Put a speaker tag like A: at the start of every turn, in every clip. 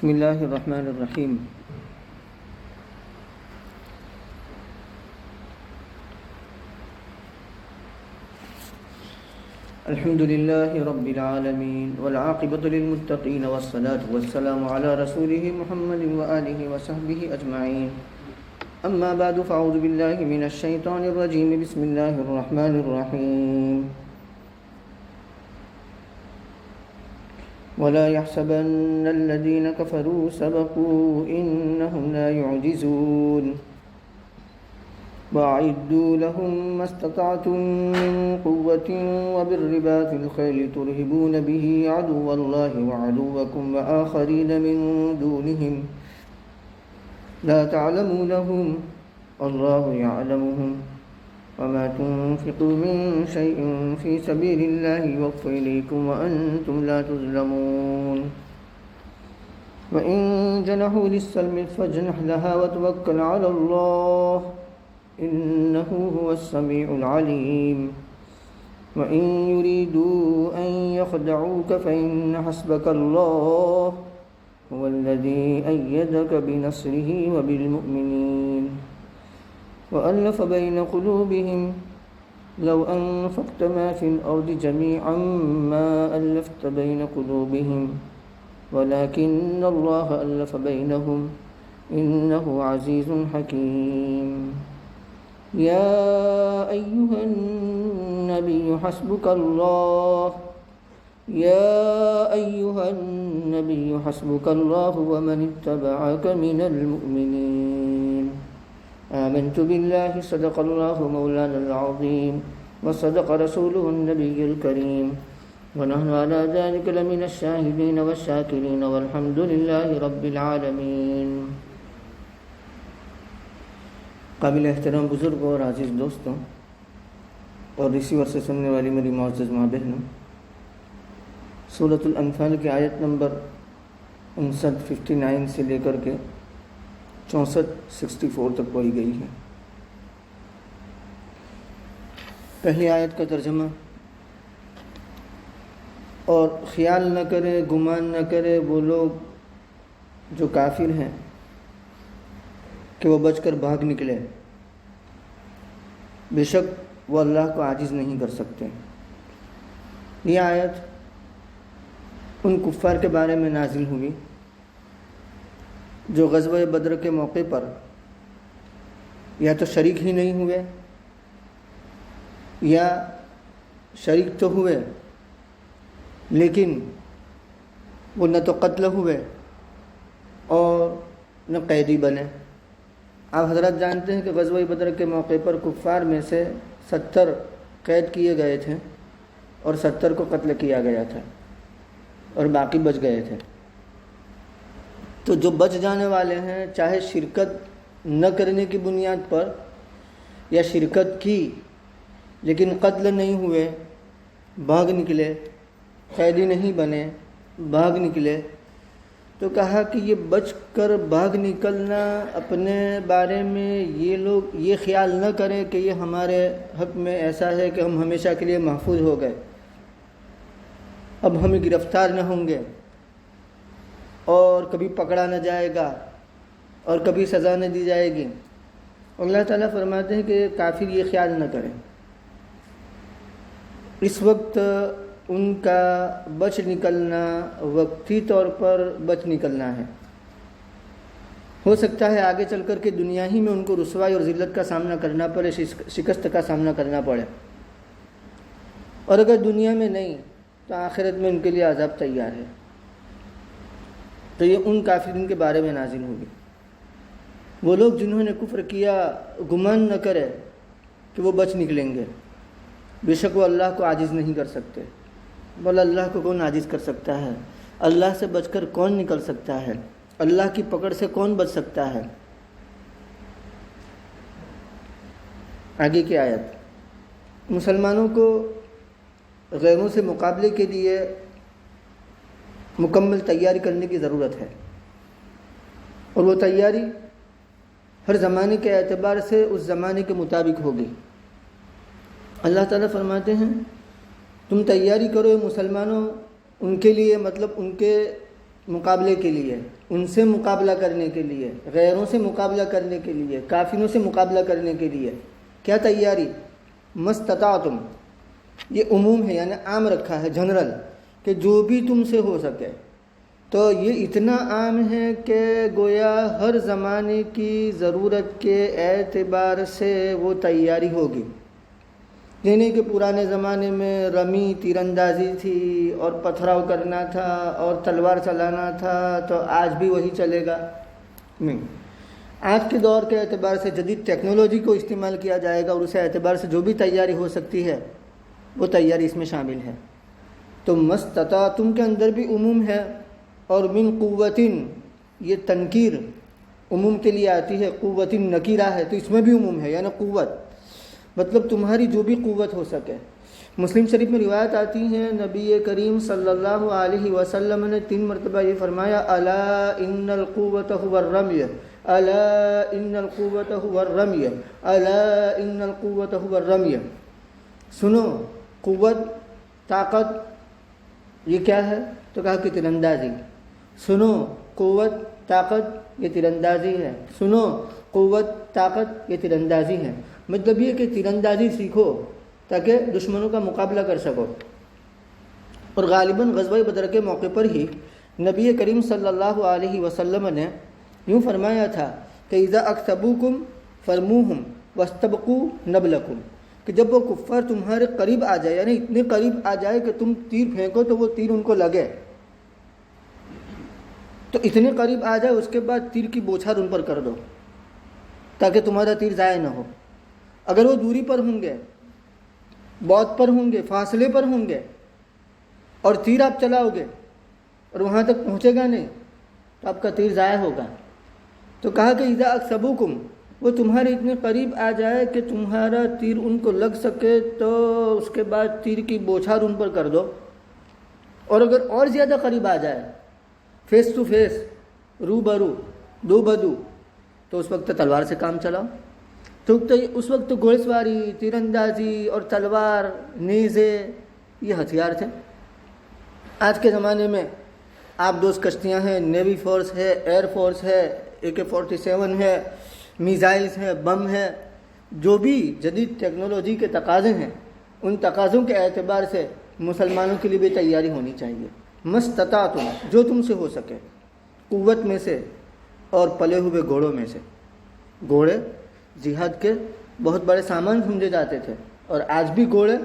A: بسم الله الرحمن الرحيم. الحمد لله رب العالمين والعاقبة للمتقين والصلاة والسلام على رسوله محمد وآله وصحبه أجمعين. أما بعد فأعوذ بالله من الشيطان الرجيم. بسم الله الرحمن الرحيم. ولا يحسبن الذين كفروا سبقوا إنهم لا يعجزون. وأعدوا لهم ما استطعتم من قوة وبالرباط الخيل ترهبون به عدو الله وعدوكم وآخرين من دونهم لا تعلمونهم الله يعلمهم وما تنفقوا من شيء في سبيل الله يوفى إليكم وأنتم لا تظلمون. وإن جنحوا للسلم فاجنح لها وتوكل على الله إنه هو السميع العليم. وإن يريدوا أن يخدعوك فإن حسبك الله هو الذي أيدك بنصره وبالمؤمنين وألف بين قلوبهم لو أنفقت ما في الأرض جميعا ما ألفت بين قلوبهم ولكن الله ألف بينهم إنه عزيز حكيم. يا أيها النبي حسبك الله ومن اتبعك من المؤمنين. آمنت بالله صدق الله مولانا العظيم وصدق رسوله النبي الكريم ونحن على ذلك لمن الشاهدين والشاكرين والحمد لله رب العالمين. قابل احترام بزرگ اور عزیز دوستوں اور ریسیور سے سننے والی میری معزز ماں بہنوں، سورۃ الانفال کی آیت نمبر 59 سے لے کر کے 64 تک پڑھی گئی ہے. پہلی آیت کا ترجمہ: اور خیال نہ کرے، گمان نہ کرے وہ لوگ جو کافر ہیں کہ وہ بچ کر بھاگ نکلے، بے شک وہ اللہ کو عاجز نہیں کر سکتے. یہ آیت ان کفار کے بارے میں نازل ہوئی جو غزوہ بدر کے موقع پر یا تو شریک ہی نہیں ہوئے یا شریک تو ہوئے لیکن وہ نہ تو قتل ہوئے اور نہ قیدی بنے. آپ حضرات جانتے ہیں کہ غزوہ بدر کے موقع پر کفار میں سے 70 قید کیے گئے تھے اور 70 کو قتل کیا گیا تھا اور باقی بچ گئے تھے. تو جو بچ جانے والے ہیں، چاہے شرکت نہ کرنے کی بنیاد پر یا شرکت کی لیکن قتل نہیں ہوئے، بھاگ نکلے، قیدی نہیں بنے، بھاگ نکلے، تو کہا کہ یہ بچ کر بھاگ نکلنا اپنے بارے میں یہ لوگ یہ خیال نہ کریں کہ یہ ہمارے حق میں ایسا ہے کہ ہم ہمیشہ کے لیے محفوظ ہو گئے، اب ہمیں گرفتار نہ ہوں گے اور کبھی پکڑا نہ جائے گا اور کبھی سزا نہ دی جائے گی. اللہ تعالیٰ فرماتے ہیں کہ کافر یہ خیال نہ کریں. اس وقت ان کا بچ نکلنا وقتی طور پر بچ نکلنا ہے. ہو سکتا ہے آگے چل کر کے دنیا ہی میں ان کو رسوائی اور ذلت کا سامنا کرنا پڑے، شکست کا سامنا کرنا پڑے، اور اگر دنیا میں نہیں تو آخرت میں ان کے لیے عذاب تیار ہے. تو یہ ان کافرین کے بارے میں نازل ہوگی. وہ لوگ جنہوں نے کفر کیا گمان نہ کرے کہ وہ بچ نکلیں گے، بے شک وہ اللہ کو عاجز نہیں کر سکتے. بولا اللہ کو کون عاجز کر سکتا ہے؟ اللہ سے بچ کر کون نکل سکتا ہے؟ اللہ کی پکڑ سے کون بچ سکتا ہے؟ آگے کی آیت: مسلمانوں کو غیروں سے مقابلے کے لیے مکمل تیاری کرنے کی ضرورت ہے، اور وہ تیاری ہر زمانے کے اعتبار سے اس زمانے کے مطابق ہوگی. اللہ تعالیٰ فرماتے ہیں تم تیاری کرو مسلمانوں ان کے لیے، مطلب ان کے مقابلے کے لیے، ان سے مقابلہ کرنے کے لیے، غیروں سے مقابلہ کرنے کے لیے، کافروں سے مقابلہ کرنے کے لیے کیا تیاری؟ مستطاعتم، یہ عموم ہے یعنی عام رکھا ہے، جنرل، کہ جو بھی تم سے ہو سکے. تو یہ اتنا عام ہے کہ گویا ہر زمانے کی ضرورت کے اعتبار سے وہ تیاری ہوگی. یعنی کہ پرانے زمانے میں رمی تیر اندازی تھی اور پتھراؤ کرنا تھا اور تلوار چلانا تھا، تو آج بھی وہی چلے گا؟ نہیں. آج کے دور کے اعتبار سے جدید ٹیکنالوجی کو استعمال کیا جائے گا، اور اس اعتبار سے جو بھی تیاری ہو سکتی ہے وہ تیاری اس میں شامل ہے. تو مستطاعتم کے اندر بھی عموم ہے، اور من قوتن یہ تنکیر عموم کے لیے آتی ہے، قوتن نکیرہ ہے تو اس میں بھی عموم ہے، یعنی قوت مطلب تمہاری جو بھی قوت ہو سکے. مسلم شریف میں روایت آتی ہیں، نبی کریم صلی اللہ علیہ وسلم نے 3 مرتبہ یہ فرمایا، الا ان القوت هو الرمی، الا ان القوت هو الرمی، الا ان القوت هو الرمی. سنو، قوت، طاقت یہ کیا ہے؟ تو کہا کہ تیر اندازی. سنو، قوت، طاقت یہ تیر اندازی ہے. سنو، قوت، طاقت یہ تیر اندازی ہے. مطلب یہ کہ تیر اندازی سیکھو تاکہ دشمنوں کا مقابلہ کر سکو. اور غالباً غزوہ بدر کے موقع پر ہی نبی کریم صلی اللہ علیہ وسلم نے یوں فرمایا تھا کہ اذا اکتبوکم فرموہم واستبقوا نبلکم، کہ جب وہ کفار تمہارے قریب آ جائے، یعنی اتنے قریب آ جائے کہ تم تیر پھینکو تو وہ تیر ان کو لگے، تو اتنے قریب آ جائے اس کے بعد تیر کی بوچھار ان پر کر دو تاکہ تمہارا تیر ضائع نہ ہو. اگر وہ دوری پر ہوں گے، بعد پر ہوں گے، فاصلے پر ہوں گے، اور تیر آپ چلاؤ گے اور وہاں تک پہنچے گا نہیں تو آپ کا تیر ضائع ہوگا. تو کہا کہ اذا اکسبوکم، وہ تمہارے اتنے قریب آ جائے کہ تمہارا تیر ان کو لگ سکے تو اس کے بعد تیر کی بوچھار ان پر کر دو. اور اگر اور زیادہ قریب آ جائے، فیس ٹو فیس، رو برو، دو بدو، تو اس وقت تلوار سے کام چلاؤ. تو اس وقت گھوڑ سواری، تیر اندازی اور تلوار، نیزے یہ ہتھیار تھے. آج کے زمانے میں آپ دوست کشتیاں ہیں، نیوی فورس ہے، ایئر فورس ہے، AK-47 ہے، میزائلز ہیں، بم ہے. جو بھی جدید ٹیکنالوجی کے تقاضے ہیں ان تقاضوں کے اعتبار سے مسلمانوں کے لیے بھی تیاری ہونی چاہیے. مستطاعتم، جو تم سے ہو سکے، قوت میں سے اور پلے ہوئے گھوڑوں میں سے. گھوڑے جہاد کے بہت بڑے سامان سمجھے جاتے تھے، اور آج بھی گھوڑے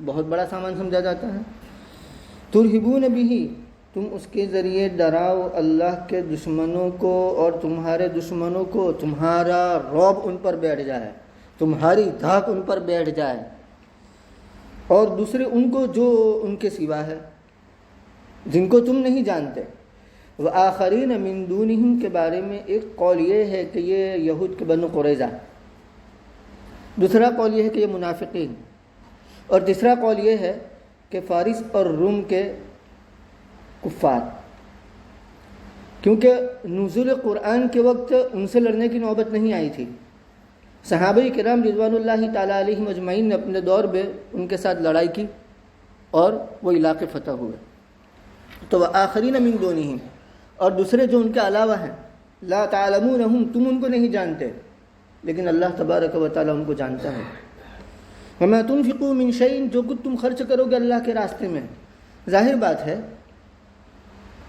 A: بہت بڑا سامان سمجھا جاتا ہے. ترہبون بہ، تم اس کے ذریعے ڈراؤ اللہ کے دشمنوں کو، اور تمہارے دشمنوں کو تمہارا رعب ان پر بیٹھ جائے، تمہاری دھاک ان پر بیٹھ جائے، اور دوسرے ان کو جو ان کے سوا ہے جن کو تم نہیں جانتے. وآخرین من دونہم کے بارے میں ایک قول یہ ہے کہ یہ یہود کے بنو قریظہ، دوسرا قول یہ ہے کہ یہ منافقین، اور تیسرا قول یہ ہے کہ فارس اور روم کے کفار. کیونکہ نزول قرآن کے وقت ان سے لڑنے کی نوبت نہیں آئی تھی. صحابہ کرام رضوان اللہ تعالیٰ علیہم اجمعین نے اپنے دور میں ان کے ساتھ لڑائی کی اور وہ علاقے فتح ہوئے. تو وآخرین من دونہم، اور دوسرے جو ان کے علاوہ ہیں، لا تعلمونہم، تم ان کو نہیں جانتے لیکن اللہ تبارک و تعالیٰ ان کو جانتا ہے. وما تنفقوا من شیء، جو کچھ تم خرچ کرو گے اللہ کے راستے میں. ظاہر بات ہے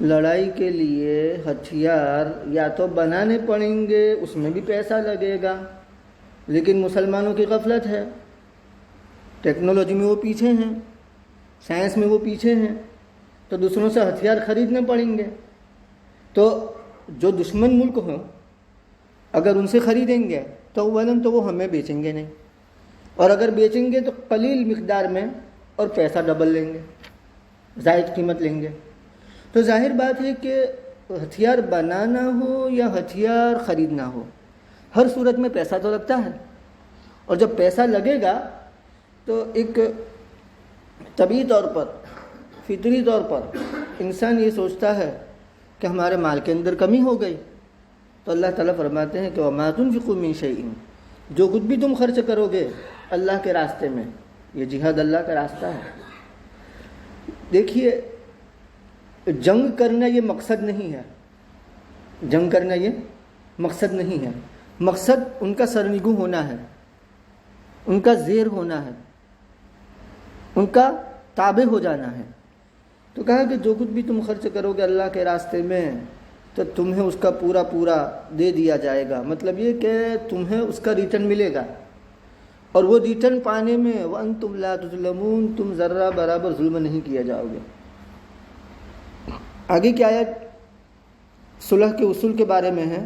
A: لڑائی کے لیے ہتھیار یا تو بنانے پڑیں گے، اس میں بھی پیسہ لگے گا، لیکن مسلمانوں کی غفلت ہے، ٹیکنالوجی میں وہ پیچھے ہیں، سائنس میں وہ پیچھے ہیں، تو دوسروں سے ہتھیار خریدنے پڑیں گے. تو جو دشمن ملک ہوں اگر ان سے خریدیں گے تو اولاً تو وہ ہمیں بیچیں گے نہیں، اور اگر بیچیں گے تو قلیل مقدار میں اور پیسہ ڈبل لیں گے، زائد قیمت لیں گے. تو ظاہر بات ہے کہ ہتھیار بنانا ہو یا ہتھیار خریدنا ہو، ہر صورت میں پیسہ تو لگتا ہے. اور جب پیسہ لگے گا تو ایک طبعی طور پر، فطری طور پر انسان یہ سوچتا ہے کہ ہمارے مال کے اندر کمی ہو گئی. تو اللہ تعالیٰ فرماتے ہیں کہ وَمَا تُنْفِقُوا مِنْ شَيْءٍ، جو کچھ بھی تم خرچ کرو گے اللہ کے راستے میں، یہ جہاد اللہ کا راستہ ہے. دیکھیے جنگ کرنا یہ مقصد نہیں ہے، جنگ کرنا یہ مقصد نہیں ہے، مقصد ان کا سرنگو ہونا ہے، ان کا زیر ہونا ہے، ان کا تابع ہو جانا ہے۔ تو کہا کہ جو کچھ بھی تم خرچ کرو گے اللہ کے راستے میں تو تمہیں اس کا پورا پورا دے دیا جائے گا، مطلب یہ کہ تمہیں اس کا ریٹرن ملے گا، اور وہ ریٹرن پانے میں وَأَنْتُمْ لَا تُظْلَمُونَ، تم ذرہ برابر ظلم نہیں کیا جاؤ گے۔ آگے کی آیت صلح کے اصول کے بارے میں ہے،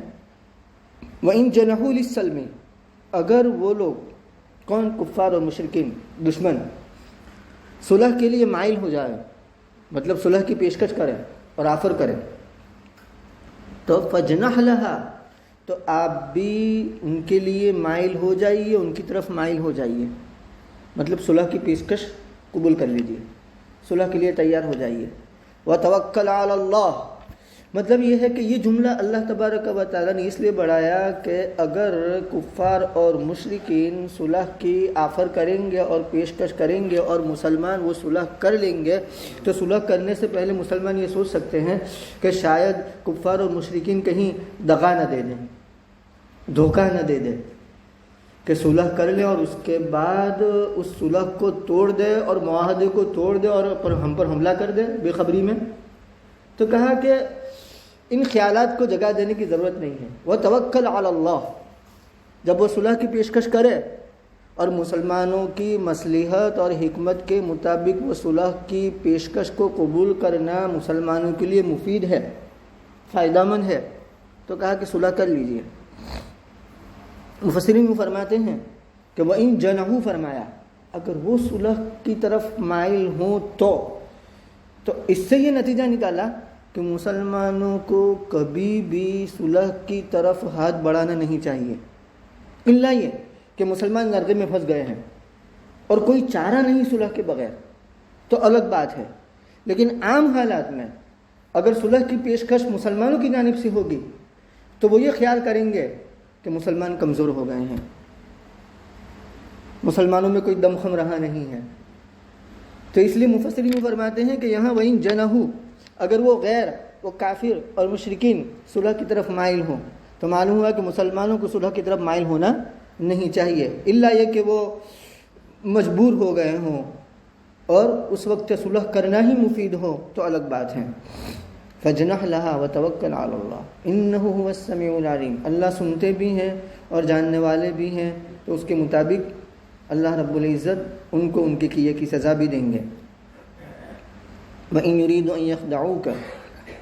A: وَإِن جَنَحُوا لِلسَّلْمِ، اگر وہ لوگ، کون؟ کفار اور مشرکین، دشمن، صلح کے لیے مائل ہو جائے، مطلب صلح کی پیشکش کرے اور آفر کرے، تو فَجْنَحْ لَهَا، تو آپ بھی ان کے لیے مائل ہو جائیے، ان کی طرف مائل ہو جائیے، مطلب صلح کی پیشکش قبول کر لیجیے، صلح کے لیے تیار ہو جائیے۔ وَتَوَكَّلْ عَلَى اللَّهِ، مطلب یہ ہے کہ یہ جملہ اللہ تبارک و تعالیٰ نے اس لیے بڑھایا کہ اگر کفار اور مشرکین صلح کی آفر کریں گے اور پیشکش کریں گے اور مسلمان وہ صلح کر لیں گے تو صلح کرنے سے پہلے مسلمان یہ سوچ سکتے ہیں کہ شاید کفار اور مشرکین کہیں دغا نہ دے دیں، دھوکہ نہ دے دیں، کہ صلح کر لیں اور اس کے بعد اس صلح کو توڑ دے اور معاہدے کو توڑ دے اور ہم پر حملہ کر دے بے خبری میں۔ تو کہا کہ ان خیالات کو جگہ دینے کی ضرورت نہیں ہے۔ وَتَوَكَّلْ عَلَى اللَّهِ، جب وہ صلح کی پیشکش کرے اور مسلمانوں کی مصلحت اور حکمت کے مطابق وہ صلح کی پیشکش کو قبول کرنا مسلمانوں کے لیے مفید ہے، فائدہ مند ہے، تو کہا کہ صلح کر لیجئے۔ مفسرین فرماتے ہیں کہ وَإِن جَنَحُوا، فرمایا اگر وہ صلح کی طرف مائل ہوں تو اس سے یہ نتیجہ نکالا کہ مسلمانوں کو کبھی بھی صلح کی طرف ہاتھ بڑھانا نہیں چاہیے، الا یہ کہ مسلمان نرغے میں پھنس گئے ہیں اور کوئی چارہ نہیں صلح کے بغیر، تو الگ بات ہے۔ لیکن عام حالات میں اگر صلح کی پیشکش مسلمانوں کی جانب سے ہوگی تو وہ یہ خیال کریں گے کہ مسلمان کمزور ہو گئے ہیں، مسلمانوں میں کوئی دمخم رہا نہیں ہے۔ تو اس لیے مفسرین فرماتے ہیں کہ یہاں وَإِن جَنَحُوا، اگر وہ غیر، وہ کافر اور مشرکین صلح کی طرف مائل ہوں تو معلوم ہوا کہ مسلمانوں کو صلح کی طرف مائل ہونا نہیں چاہیے، الا یہ کہ وہ مجبور ہو گئے ہوں اور اس وقت صلح کرنا ہی مفید ہو تو الگ بات ہے۔ فَجْنَحْ لَهَا وَتَوَكَّلْ عَلَى اللَّهِ إِنَّهُ هُوَ السَّمِيعُ الْعَلِيمُ، اللہ سنتے بھی ہیں اور جاننے والے بھی ہیں، تو اس کے مطابق اللہ رب العزت ان کو ان کے کیے کی سزا بھی دیں گے۔ وَإِن يُرِيدُ أَن يَخْدَعُوكَ،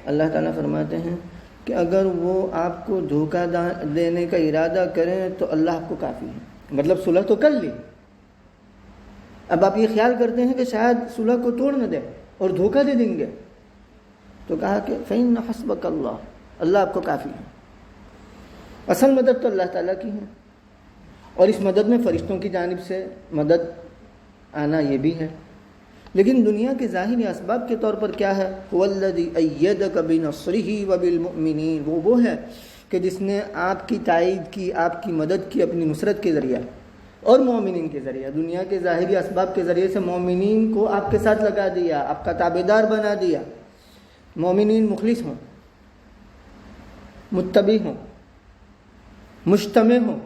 A: اللہ تعالیٰ فرماتے ہیں کہ اگر وہ آپ کو دھوکہ دینے کا ارادہ کریں تو اللہ آپ کو کافی ہے، مطلب صلح تو کر لی، اب آپ یہ خیال کرتے ہیں کہ شاید صلح کو توڑ نہ دیں اور دھوکہ دے دیں گے، تو کہا کہ فَإِنَّ حَسْبَكَ اللَّهُ، اللہ آپ کو کافی ہے۔ اصل مدد تو اللہ تعالیٰ کی ہے، اور اس مدد میں فرشتوں کی جانب سے مدد آنا یہ بھی ہے، لیکن دنیا کے ظاہری اسباب کے طور پر کیا ہے؟ هُوَ الَّذِي أَيَّدَكَ بِنَصْرِهِ وَبِالْمُؤْمِنِينَ، وہ ہے کہ جس نے آپ کی تائید کی، آپ کی مدد کی اپنی نصرت کے ذریعہ اور مومنین کے ذریعہ، دنیا کے ظاہری اسباب کے ذریعے سے مومنین کو آپ کے ساتھ لگا دیا، آپ کا تابعدار بنا دیا، مومنین مخلص ہوں، متبع ہوں، مجتمع ہوں،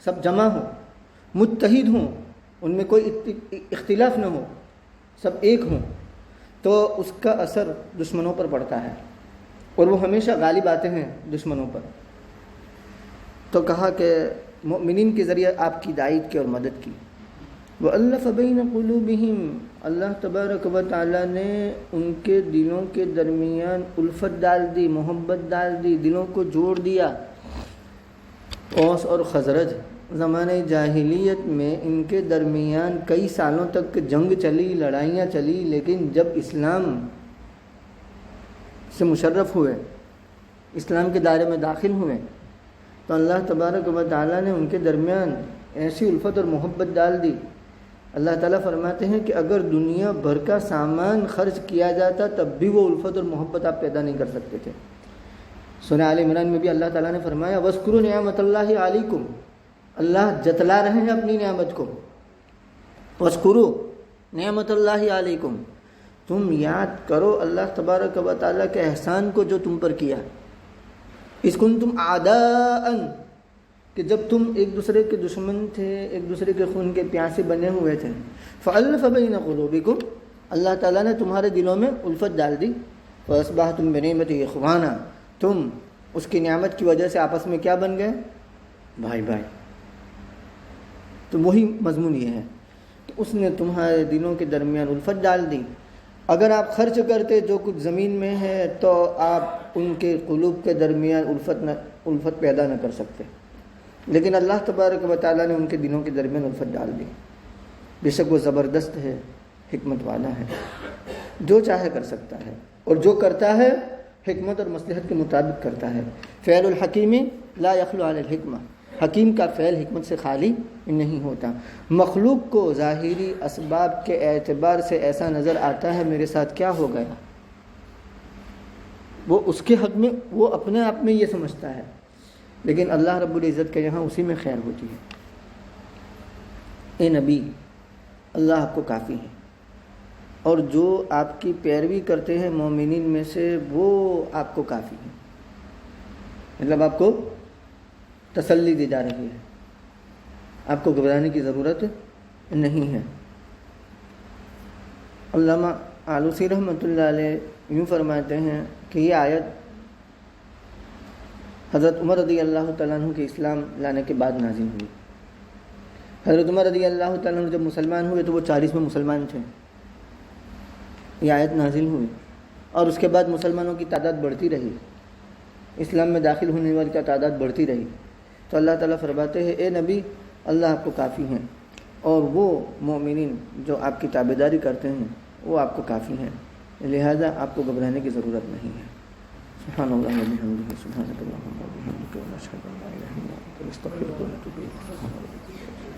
A: سب جمع ہوں، متحد ہوں، ان میں کوئی اختلاف نہ ہو، سب ایک ہوں، تو اس کا اثر دشمنوں پر پڑتا ہے اور وہ ہمیشہ غالب آتے ہیں دشمنوں پر۔ تو کہا کہ مومنین کے ذریعے آپ کی تائید کی اور مدد کی۔ وَأَلَّفَ بَيْنَ قُلُوبِهِمْ، اللہ تبارک و تعالیٰ نے ان کے دلوں کے درمیان الفت ڈال دی، محبت ڈال دی، دلوں کو جوڑ دیا۔ اوس اور خزرج زمانہ جاہلیت میں ان کے درمیان کئی سالوں تک جنگ چلی، لڑائیاں چلی، لیکن جب اسلام سے مشرف ہوئے، اسلام کے دائرے میں داخل ہوئے، تو اللہ تبارک و تعالیٰ نے ان کے درمیان ایسی الفت اور محبت ڈال دی۔ اللہ تعالیٰ فرماتے ہیں کہ اگر دنیا بھر کا سامان خرچ کیا جاتا تب بھی وہ الفت اور محبت آپ پیدا نہیں کر سکتے تھے۔ سورہ آل عمران میں بھی اللہ تعالیٰ نے فرمایا وَاذْكُرُوا نِعْمَتَ اللَّهِ عَلَيْكُمْ، اللہ جتلا رہے ہیں اپنی نعمت کو، وَاذْكُرُوا نِعْمَتَ اللَّهِ عَلَيْكُمْ، تم یاد کرو اللہ تبارک و تعالیٰ کے احسان کو جو تم پر کیا. اذ کنتم اعداء، کہ جب تم ایک دوسرے کے دشمن تھے، ایک دوسرے کے خون کے پیاسے بنے ہوئے تھے. فألف بین قلوبکم، اللہ تعالیٰ نے تمہارے دلوں میں الفت ڈال دی. فاصبحتم بنعمتہ اخوانا، تم اس کی نعمت کی وجہ سے آپس میں کیا بن گئے؟ بھائی بھائی. تو وہی مضمون یہ ہے کہ اس نے تمہارے دلوں کے درمیان الفت ڈال دی. اگر آپ خرچ کرتے جو کچھ زمین میں ہے تو آپ ان کے قلوب کے درمیان الفت پیدا نہ کر سکتے، لیکن اللہ تبارک و تعالیٰ نے ان کے دلوں کے درمیان الفت ڈال دی. بے شک وہ زبردست ہے، حکمت والا ہے، جو چاہے کر سکتا ہے، اور جو کرتا ہے حکمت اور مصلحت کے مطابق کرتا ہے. فعل الحکیم لا یخلو عن الحکمہ، حکیم کا فعل حکمت سے خالی نہیں ہوتا. مخلوق کو ظاہری اسباب کے اعتبار سے ایسا نظر آتا ہے میرے ساتھ کیا ہو گیا، وہ اس کے حق میں وہ اپنے آپ میں یہ سمجھتا ہے، لیکن اللہ رب العزت کے یہاں اسی میں خیر ہوتی ہے. اے نبی، اللہ آپ کو کافی ہے، اور جو آپ کی پیروی کرتے ہیں مومنین میں سے وہ آپ کو کافی ہے. مطلب آپ کو تسلی دی جا رہی ہے، آپ کو گھبرانے کی ضرورت نہیں ہے. علامہ آلوسی رحمۃ اللہ علیہ یوں فرماتے ہیں کہ یہ آیت حضرت عمر رضی اللہ تعالیٰ عنہ کے اسلام لانے کے بعد نازل ہوئی. حضرت عمر رضی اللہ تعالیٰ عنہ جب مسلمان ہوئے تو وہ 40 میں مسلمان تھے. یہ آیت نازل ہوئی اور اس کے بعد مسلمانوں کی تعداد بڑھتی رہی، اسلام میں داخل ہونے والی کا تعداد بڑھتی رہی. تو اللہ تعالیٰ فرماتے ہیں اے نبی، اللہ آپ کو کافی ہیں، اور وہ مومنین جو آپ کی تابعداری کرتے ہیں وہ آپ کو کافی ہیں، لہذا آپ کو گھبرانے کی ضرورت نہیں ہے. سبحان اللہ و بحمدہ، سبحانک اللہم و بحمدک، ونشہد ان لا الہ الا انت، نستغفرک ونتوب الیک.